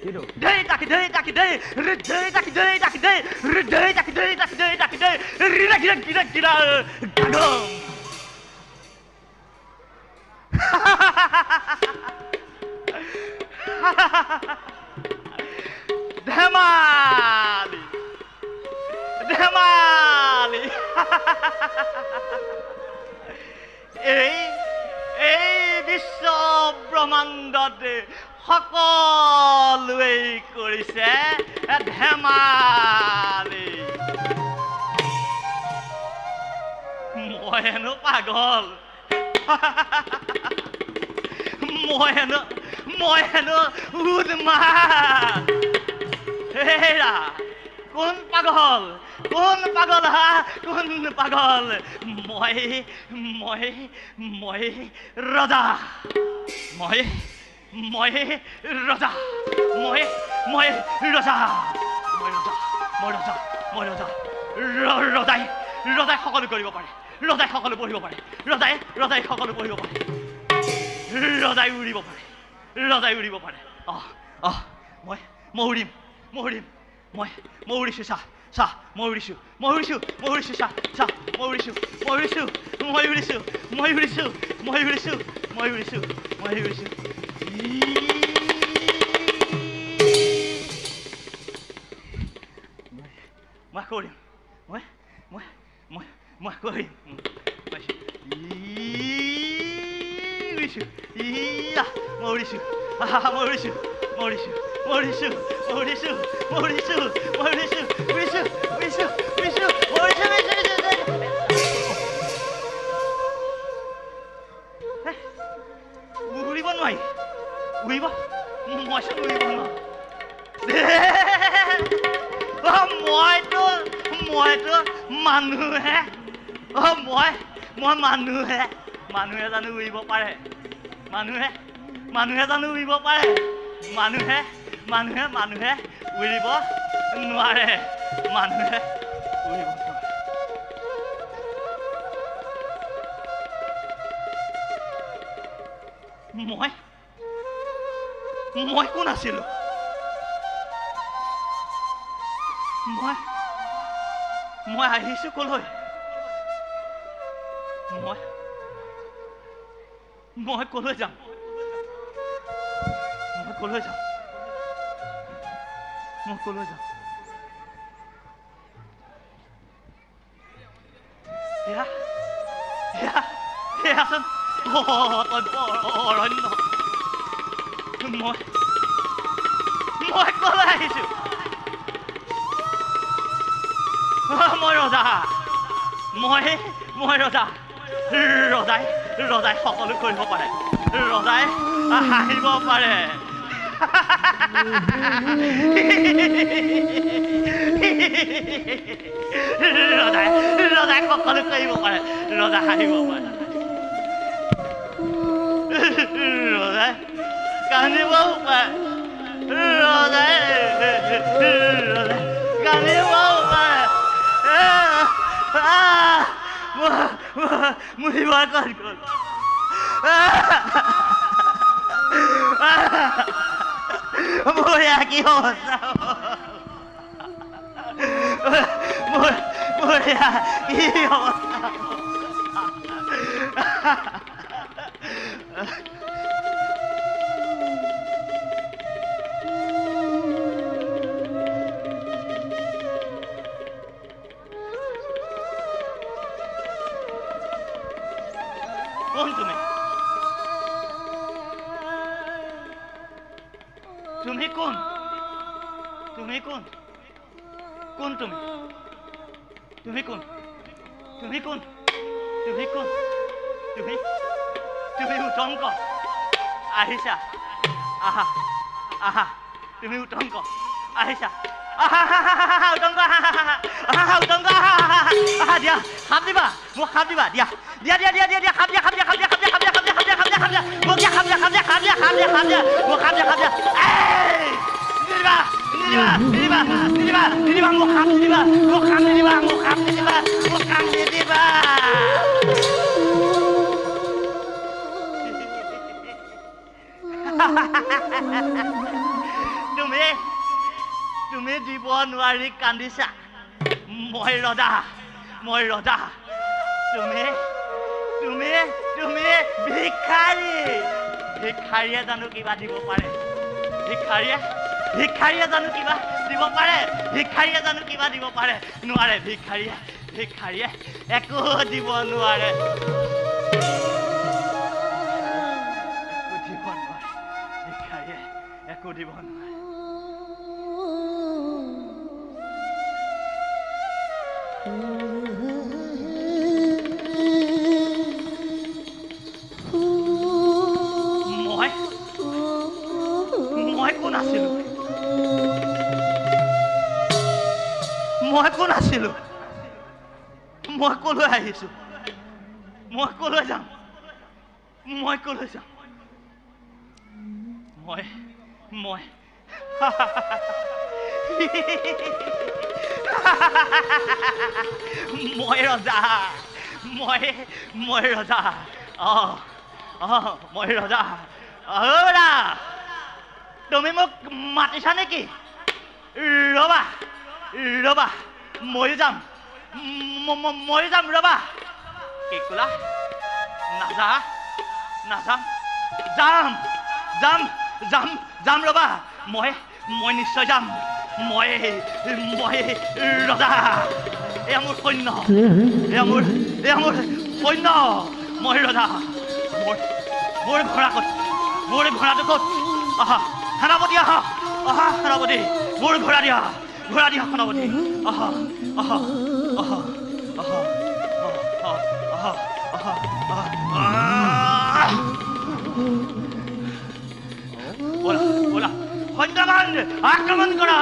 Day taki day taki day, day taki day taki day, day taki day taki day taki day, rira gira gira gira gagong. Dhamali, Dhamali. এই বিশ্ব ব্ৰহ্মাণ্ডতে সকলোৱে কৰিছে ধেমালি মই হেনো পাগল মই হেনো উন্মাদ হেৰা কোন পাগল হা কোন পাগল মই ৰজা মই ৰজা ৰজাই সকলো কৰিব পাৰে ৰজাই সকলো পঢ়িব পাৰে ৰজাই সকলো পঢ়িব পাৰে ৰজাই উৰিব পাৰে মই উৰিছো চাহ মই উৰিছো উৰিব নোৱাৰি মইতো মানুহে মানুহে জানো উৰিব পাৰে মানুহে জানো উৰিব পাৰে মানুহে উৰিব নোৱাৰে মানুহে উৰিব মই কোন আছিলো মই আহিছো কলৈ মই কলৈ যাম এয়াচোন অৰণ্য মই কলৈ আহিছো মই ৰজা ৰজাই সকলো কৰিব পাৰে ৰজাই হাঁহিব পাৰে ৰজাই সকলো কৰিব পাৰে ৰজা হাঁহিব পাৰে ৰজাই কান্দিবও পাৰে ৰজাই কান্দিবও পাৰে মুৰিবৰ কল মোৰ কি অৱস্থা মোৰ কি অৱস্থা কোন তুমি কোন তুমি উটংক আহিছা আহা তুমি উটংক আহিছা উটংক দিয়া খাপ দিবা মোক খাপ দিবা দিয়া খাপ দিয়া মোক দিয়া খাপ দিয়া তুমি তুমি দিব নোৱাৰি কান্দিছা মই ৰজা তুমি তুমি তুমি ভিক্ষাৰীয়ে জানো কিবা দিব পাৰে ভিক্ষাৰীয়ে জানো কিবা দিব পাৰে ভিক্ষাৰীয়ে জানো কিবা দিব পাৰে নোৱাৰে ভিক্ষাৰীয়ে একো দিব নোৱাৰে ভিক্ষাৰীয়ে একো দিব নোৱাৰে মই কোন আছিলো মই কলৈ আহিছো মই কলৈ যাম মই ৰজা মই ৰজা তুমি মোক মাতিছা নেকি ৰবা মৰি যাম ৰবা কি ক'লা যাম ৰবা মই নিশ্চয় যাম মই ৰজা এয়া মোৰ সৈন্য মই ৰজা মোৰ ঘোঁৰাটো ক'ত সেনাপতি আহা সেনাপতি মোৰ ঘোঁৰা দিয়া সেনাপতি বলা সৈন্যবান আক্ৰমণ কৰা